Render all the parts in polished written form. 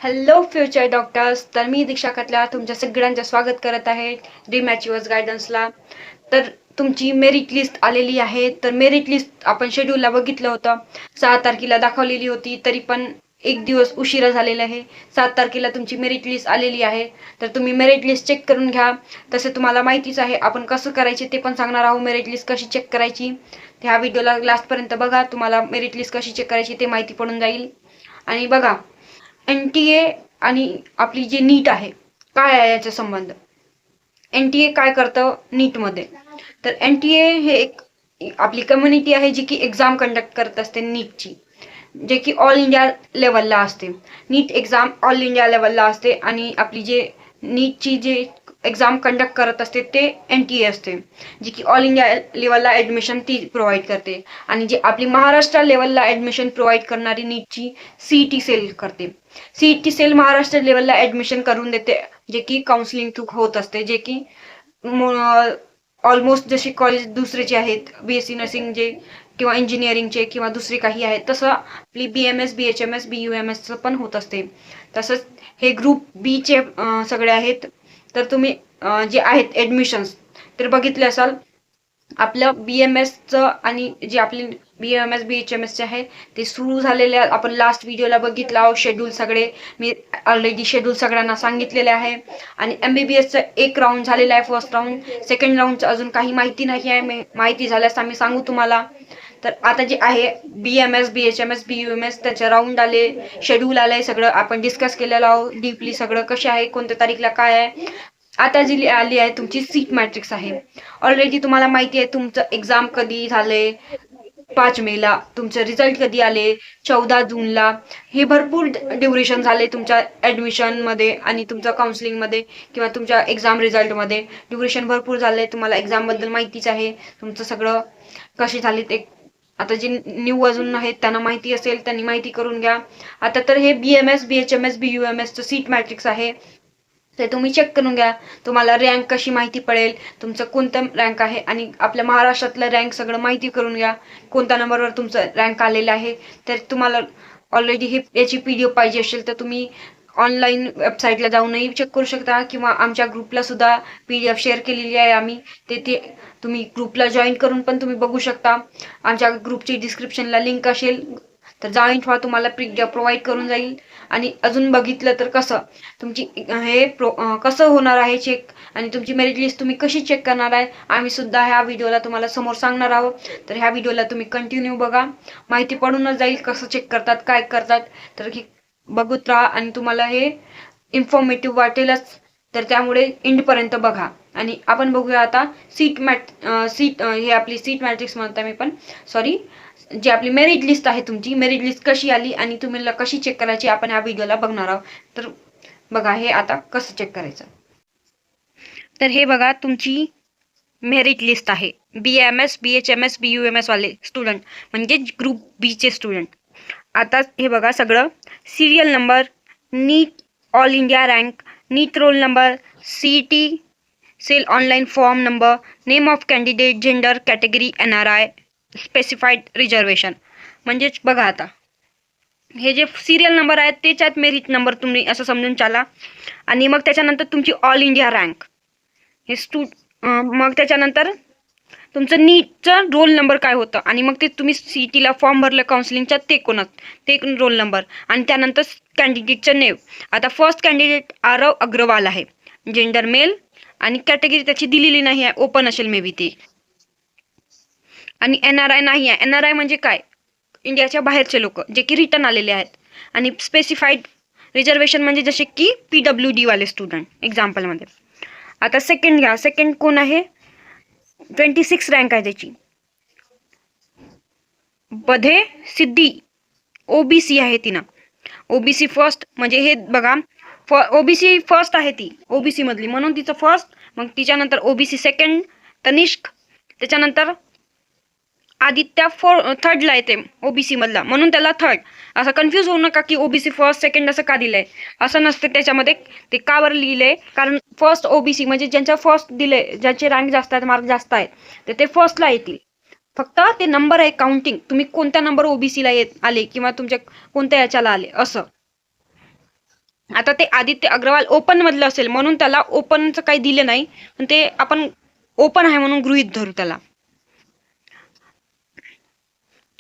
Hello future doctors. तर मी दीक्षा कटला तुमच्या सगळ्यांचं स्वागत करत आहे ड्रीम अचिव्हर्स गायडन्सला. तर तुमची मेरिट लिस्ट आलेली आहे. तर मेरिट लिस्ट आपण शेड्यूलला बघितलं होतं, 6 तारखेला दाखवलेली होती, तरी पण एक दिवस उशिरा झालेला आहे. 7 तारखेला तुमची मेरिट लिस्ट आलेली आहे. तर तुम्ही मेरिट लिस्ट चेक करून घ्या. तसे तुम्हाला माहितीच आहे आपण कसं करायचे ते पण सांगणार आहोत. मेरिट लिस्ट कशी चेक करायची ह्या व्हिडिओला लास्टपर्यंत बघा, तुम्हाला मेरिट लिस्ट कशी चेक करायची ते माहिती पडून जाईल. आणि बघा, NTA आणि आपली जी नीट आहे, काय आहे याचा संबंध. NTA काय करतं नीटमध्ये? तर NTA हे एक आपली कम्युनिटी आहे जी की एक्झाम कंडक्ट करत असते नीटची, जे की ऑल इंडिया लेवलला असते. नीट एक्झाम ऑल इंडिया लेवलला असते आणि आपली जे नीटची जे एक्झाम कंडक्ट करत असते ते NTA असते, जी की ऑल इंडिया लेवलला ॲडमिशन ती प्रोव्हाइड करते. आणि जे आपली महाराष्ट्र लेवलला ॲडमिशन प्रोव्हाइड करणारी नीटची CET सेल करते. CET सेल महाराष्ट्र लेवलला ॲडमिशन करून देते, जे की काउन्सिलिंग थ्रू होत असते, जे की ऑलमोस्ट जसे कॉलेज दुसरेचे आहेत, BSc नर्सिंगचे किंवा इंजिनिअरिंगचे किंवा दुसरे काही आहेत, तसं आपली BMS BHMS BUMS पण होत असते. तसंच हे ग्रुप बीचे सगळे आहेत. तर तुम्ही जे आहेत ॲडमिशन्स तर बघितले असाल, आपलं BMSचं आणि जे आपली BMS BHMSचे आहे ते सुरू झालेले आपण लास्ट व्हिडिओला बघितलं आहोत. शेड्यूल सगळे मी ऑलरेडी शेड्यूल सगळ्यांना सांगितलेले आहे. आणि MBBSचं एक राऊंड झालेला आहे, फर्स्ट राऊंड. सेकंड राऊंडचं अजून काही माहिती नाही आहे, माहिती झाल्यास आम्ही सांगू तुम्हाला. तर आता जे आहे BMS BHMS BUMS त्याचे राऊंड आले, शेड्यूल आलंय, सगळं आपण डिस्कस केलेलं आहोत डीपली, सगळं कसे आहे, कोणत्या तारीखला काय आहे. आता जी आली आहे तुमची सीट मॅट्रिक्स आहे. ऑलरेडी तुम्हाला माहिती आहे तुमचं एक्झाम कधी झाले, 5 मेला. तुमचे रिझल्ट कधी आले, 14 जूनला. हे भरपूर ड्युरेशन झाले तुमच्या ॲडमिशनमध्ये आणि तुमच्या काउन्सिलिंगमध्ये किंवा तुमच्या एक्झाम रिझल्टमध्ये. ड्युरेशन भरपूर झाले. तुम्हाला एक्झामबद्दल माहितीच आहे, तुमचं सगळं कसे झाले ते. आता जे न्यू अजून आहेत त्यांना माहिती असेल त्यांनी माहिती करून घ्या. आता तर हे BMS BHMS BUMSचं सीट मॅट्रिक्स आहे, ते तुम्ही चेक करून घ्या. तुम्हाला रँक कशी माहिती पडेल, तुमचं कोणतं रँक आहे आणि आपल्या महाराष्ट्रातलं रँक सगळं माहिती करून घ्या, कोणत्या नंबरवर तुमचं रँक आलेलं आहे. तर तुम्हाला ऑलरेडी हे याची PDF पाहिजे असेल तर तुम्ही ऑनलाईन वेबसाईटला जाऊनही चेक करू शकता किंवा आमच्या ग्रुपला सुद्धा PDF शेअर केलेली आहे आम्ही. ते तुम्ही ग्रुपला जॉईन करून पण तुम्ही बघू शकता. आमच्या ग्रुपची डिस्क्रिप्शनला लिंक असेल तर जॉईन व्हा, तुम्हाला PDF प्रोव्हाइड करून जाईल. आणि अजून बघितलं तर कसं तुमची हे कसं होणार आहे चेक आणि तुमची मेरिट लिस्ट तुम्ही कशी चेक करणार आहे, आम्ही सुद्धा ह्या व्हिडिओला तुम्हाला समोर सांगणार आहोत. तर ह्या व्हिडिओला तुम्ही कंटिन्यू बघा, माहिती पडूनच जाईल कसं चेक करतात, काय करतात. तर बघत राहा आणि तुम्हाला हे इन्फॉर्मेटिव्ह वाटेलच. तर त्यामुळे एंडपर्यंत बघा. आणि आपण बघूया आता सीट हे आपली सीट मॅट्रिक्स म्हणते मी पण, सॉरी, जी आपली मेरिट लिस्ट आहे, तुमची मेरिट लिस्ट कशी आली आणि तुम्हाला कशी चेक करायची आपण ह्या व्हिडिओला बघणार आहोत. तर बघा हे आता कसं चेक करायचं. तर हे बघा तुमची मेरिट लिस्ट आहे. BMS BHMS BUMS वाले स्टुडंट म्हणजे ग्रुप बीचे स्टुडंट. आता हे बघा सगळं serial number, NEET all India rank, NEET roll number, CET cell online form number, name of candidate, gender, category, NRI, specified reservation. म्हणजेच बघा आता हे जे सिरियल नंबर आहेत त्याच्यात मेरिट नंबर तुम्ही असं समजून चाला. आणि मग त्याच्यानंतर तुमची ऑल इंडिया रँक हे मग त्याच्यानंतर तुमचं नीटचं रोल नंबर काय होतं आणि मग ते तुम्ही CETला फॉर्म भरलं काउन्सिलिंगच्या ते रोल नंबर आणि त्यानंतर कॅन्डिडेटचं नेम. आता फर्स्ट कॅन्डिडेट आरव अग्रवाल आहे, जेंडर मेल आणि कॅटेगरी त्याची दिलेली नाही आहे, ओपन असेल मे बी ती. आणि NRI नाही आहे. NRI म्हणजे काय, इंडियाच्या बाहेरचे लोक जे की रिटर्न आलेले आहेत. आणि स्पेसिफाईड रिझर्वेशन म्हणजे जसे की PWD वाले स्टुडंट एक्झाम्पलमध्ये. आता सेकंड घ्या. सेकंड कोण आहे, 26 रँक आहे त्याची, बधे सिद्धी, OBC आहे तिनं. OBC फर्स्ट म्हणजे हे बघा OBC फर्स्ट आहे ती, OBC मधली म्हणून तिचं फर्स्ट. मग तिच्यानंतर OBC सेकंड तनिष्क, त्याच्यानंतर आदित्य थर्डला येते OBC मधला म्हणून त्याला थर्ड. असं कन्फ्यूज होऊ नका की OBC फर्स्ट सेकंड असं का दिलंय, असं नसतं त्याच्यामध्ये. ते का बरं लिहिलंय, कारण फर्स्ट OBC म्हणजे ज्यांच्या फर्स्ट दिले, ज्यांचे रँक जास्त आहेत, मार्क जास्त आहेत, तर ते फर्स्टला येतील. फक्त ते नंबर आहे काउंटिंग, तुम्ही कोणत्या नंबर OBCला आले किंवा तुमच्या कोणत्या याच्याला आले असं. आता ते आदित्य अग्रवाल ओपन मधलं असेल म्हणून त्याला ओपनचं काही दिलं नाही, पण ते आपण ओपन आहे म्हणून गृहीत धरू त्याला.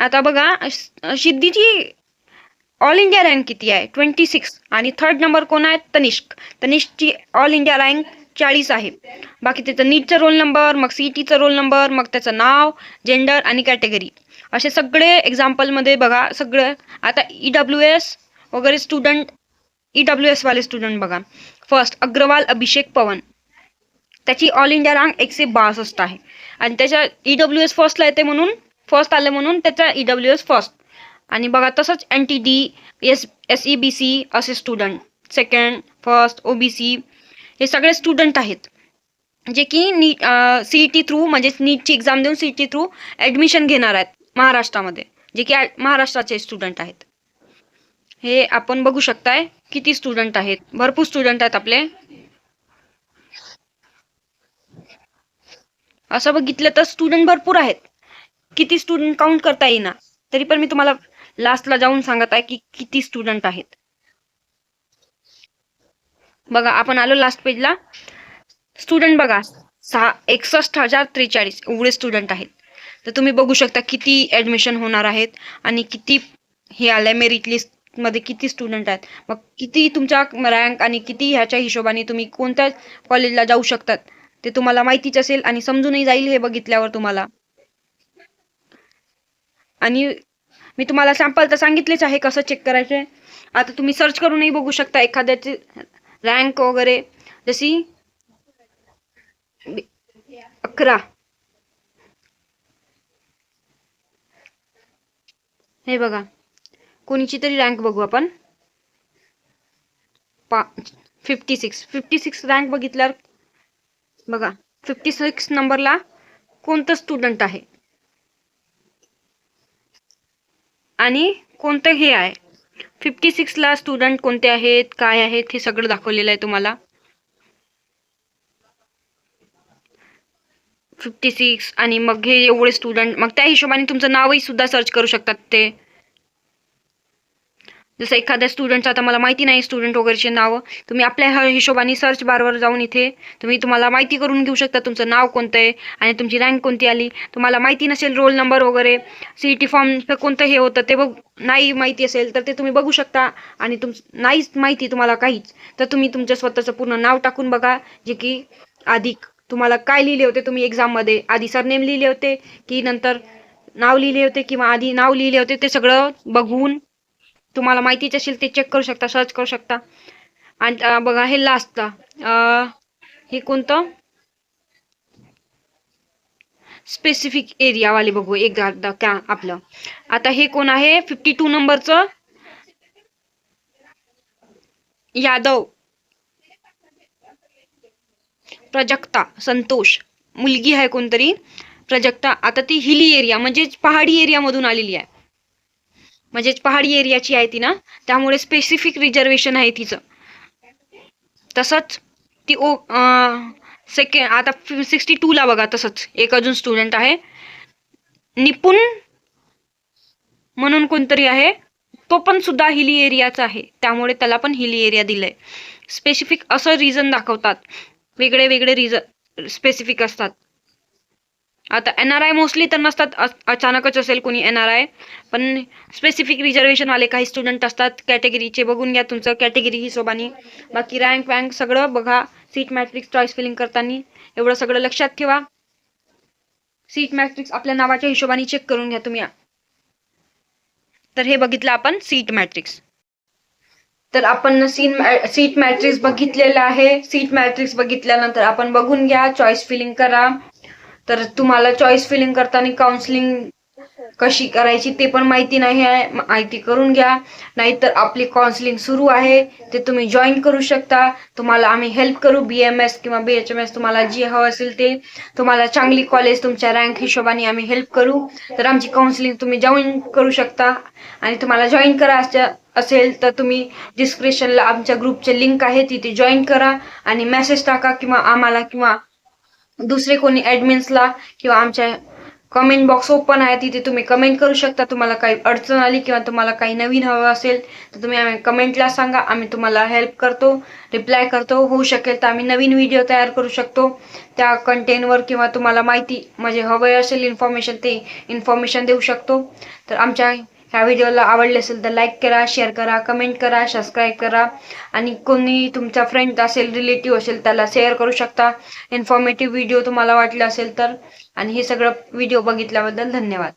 आता बघा सिद्धीची ऑल इंडिया रँक किती आहे? 26. आणि थर्ड नंबर कोण आहे? तनिष्क. तनिष्कची ऑल इंडिया रँक 40 आहे. बाकी त्याचा नीटचा रोल नंबर, मग सीईटीचा रोल नंबर, मग त्याचं नाव, जेंडर आणि कॅटेगरी, असे सगळे एक्झाम्पलमध्ये बघा सगळं. आता EWS वगैरे स्टुडंट, EWS वाले स्टुडंट बघा. फर्स्ट अग्रवाल अभिषेक पवन, त्याची ऑल इंडिया रँक 162 आहे. आणि त्याच्या EWS फर्स्टला येते म्हणून, फर्स्ट आले म्हणून त्याचा EWS फर्स्ट. आणि बघा तसंच NTD, SEBC असे स्टुडंट, सेकंड, फर्स्ट, OBC हे सगळे स्टुडंट आहेत जे की नीट CET थ्रू, म्हणजे नीटची एक्झाम देऊन CET थ्रू ॲडमिशन घेणार आहेत महाराष्ट्रामध्ये, जे की महाराष्ट्राचे स्टुडंट आहेत. हे आपण बघू शकताय किती स्टुडंट आहेत, भरपूर स्टुडंट आहेत आपले. असं बघितलं तर स्टुडंट भरपूर आहेत, किती स्टुडंट काउंट करता येईना, तरी पण मी तुम्हाला लास्टला जाऊन सांगत आहे की किती स्टुडंट आहेत. बघा आपण आलो लास्ट पेजला. स्टुडंट बघा 61,043 एवढे स्टुडंट आहेत. तर तुम्ही बघू शकता किती ॲडमिशन होणार आहेत आणि किती हे आलंय मेरिट लिस्ट मध्ये, किती स्टुडंट आहेत. मग किती तुमचा रँक आणि किती ह्याच्या हिशोबाने तुम्ही कोणत्या कॉलेजला जाऊ शकतात ते तुम्हाला माहितीच असेल आणि समजूनही जाईल हे बघितल्यावर तुम्हाला. आणि मी तुम्हाला सॅम्पल तर सांगितलेच आहे कसं चेक करायचे. आता तुम्ही सर्च करूनही बघू शकता एखाद्याची रँक वगैरे, जशी 11, हे बघा कोणीची तरी रँक बघू आपण. 56 रँक बघितल्यावर बघा 56 नंबरला कोणतं स्टुडंट आहे आणि कोणतं हे आहे. 56ला स्टुडंट कोणते आहेत, काय आहेत, हे सगळं दाखवलेलं आहे तुम्हाला. 56 आणि मग हे एवढे स्टुडंट, मग त्या हिशोबाने तुमचं नावही सुद्धा सर्च करू शकतात ते. जसं एखाद्या स्टुडंटचं आता मला माहिती नाही स्टुडंट वगैरेचे नाव, तुम्ही आपल्या हिशोबाने सर्च बारवर जाऊन इथे तुम्हाला माहिती करून घेऊ शकता तुमचं नाव कोणतं आहे आणि तुमची रँक कोणती आली. तुम्हाला माहिती नसेल रोल नंबर वगैरे, CET फॉर्म कोणतं हे होतं ते नाही माहिती असेल तर ते तुम्ही बघू शकता. आणि नाहीच माहिती तुम्हाला काहीच, तर तुम्ही तुमचं स्वतःचं पूर्ण नाव टाकून बघा, जे की आधी तुम्हाला काय लिहिले होते तुम्ही एक्झाममध्ये, आधी सरनेम लिहिले होते की नंतर नाव लिहिले होते किंवा आधी नाव लिहिले होते, ते सगळं बघून तुम्हाला माहितीच असेल ते चेक करू शकता, सर्च करू शकता. आणि बघा हे लास्टचा हे कोणतं स्पेसिफिक एरियावाले बघू एकदा का आपलं. आता हे कोण आहे 52 नंबरचं यादव प्रजक्ता संतोष, मुलगी आहे कोणतरी प्रजक्ता. आता ती हिली एरिया म्हणजेच पहाडी एरिया मधून आलेली आहे, म्हणजेच पहाडी एरियाची आहे ती ना, त्यामुळे स्पेसिफिक रिझर्वेशन आहे तिचं. तसंच ती सेकंड आता 62ला बघा तसंच एक अजून स्टुडंट आहे निपुण म्हणून कोणतरी आहे, तो पण सुद्धा हिली एरियाचा आहे, त्यामुळे त्याला पण हिली एरिया दिलंय. स्पेसिफिक असं रिझन दाखवतात, वेगळे वेगळे रिझन स्पेसिफिक असतात. आता NRI मोस्टली तर नसतात, अचानकच असेल कोणी NRI, पण स्पेसिफिक रिझर्वेशनवाले काही स्टुडंट असतात. कॅटेगरीचे बघून घ्या तुमचं कॅटेगरी हिशोबाने. बाकी रँक वँक सगळं बघा सीट मॅट्रिक्स चॉईस फिलिंग करताना, एवढं सगळं लक्षात ठेवा. सीट मॅट्रिक्स आपल्या नावाच्या हिशोबाने चेक करून घ्या तुम्ही. तर हे बघितलं आपण सीट मॅट्रिक्स. तर आपण सीट मॅट्रिक्स बघितलेलं आहे. सीट मॅट्रिक्स बघितल्यानंतर आपण बघून घ्या चॉईस फिलिंग करा. तर तुम्हाला चॉईस फिलिंग करताना काउन्सिलिंग कशी करायची ते पण माहिती नाही आहे, माहिती करून घ्या. नाहीतर आपली काउन्सिलिंग सुरू आहे, ते तुम्ही जॉईन करू शकता. तुम्हाला आम्ही हेल्प करू, BMS किंवा BHMS तुम्हाला जे हवं असेल ते. तुम्हाला चांगली कॉलेज तुमच्या रँक हिशोबाने आम्ही हेल्प करू. तर आमची काउन्सिलिंग तुम्ही जॉईन करू शकता. आणि तुम्हाला जॉईन करायचं असेल तर तुम्ही डिस्क्रिप्शनला आमच्या ग्रुपचे लिंक आहे, तिथे जॉईन करा आणि मेसेज टाका किंवा आम्हाला किंवा दुसरे कोणी ॲडमिन्सला किंवा आमच्या कमेंट बॉक्स ओपन आहे, तिथे तुम्ही कमेंट करू शकता. तुम्हाला काही अडचण आली किंवा तुम्हाला काही नवीन हवं असेल तर तुम्ही कमेंटला सांगा, आम्ही तुम्हाला हेल्प करतो, रिप्लाय करतो. होऊ शकेल तर आम्ही नवीन व्हिडिओ तयार करू शकतो त्या कंटेंटवर, किंवा तुम्हाला माहिती म्हणजे हवं असेल इन्फॉर्मेशन ते इन्फॉर्मेशन देऊ शकतो. तर आमच्या ह्या व्हिडिओला आवडले असेल तर लाईक करा, शेअर करा, कमेंट करा, सबस्क्राईब करा आणि कोणी तुमचा फ्रेंड असेल, रिलेटिव्ह असेल त्याला शेअर करू शकता इन्फॉर्मेटिव्ह व्हिडिओ तुम्हाला वाटलं असेल तर. आणि हे सगळं व्हिडिओ बघितल्याबद्दल धन्यवाद.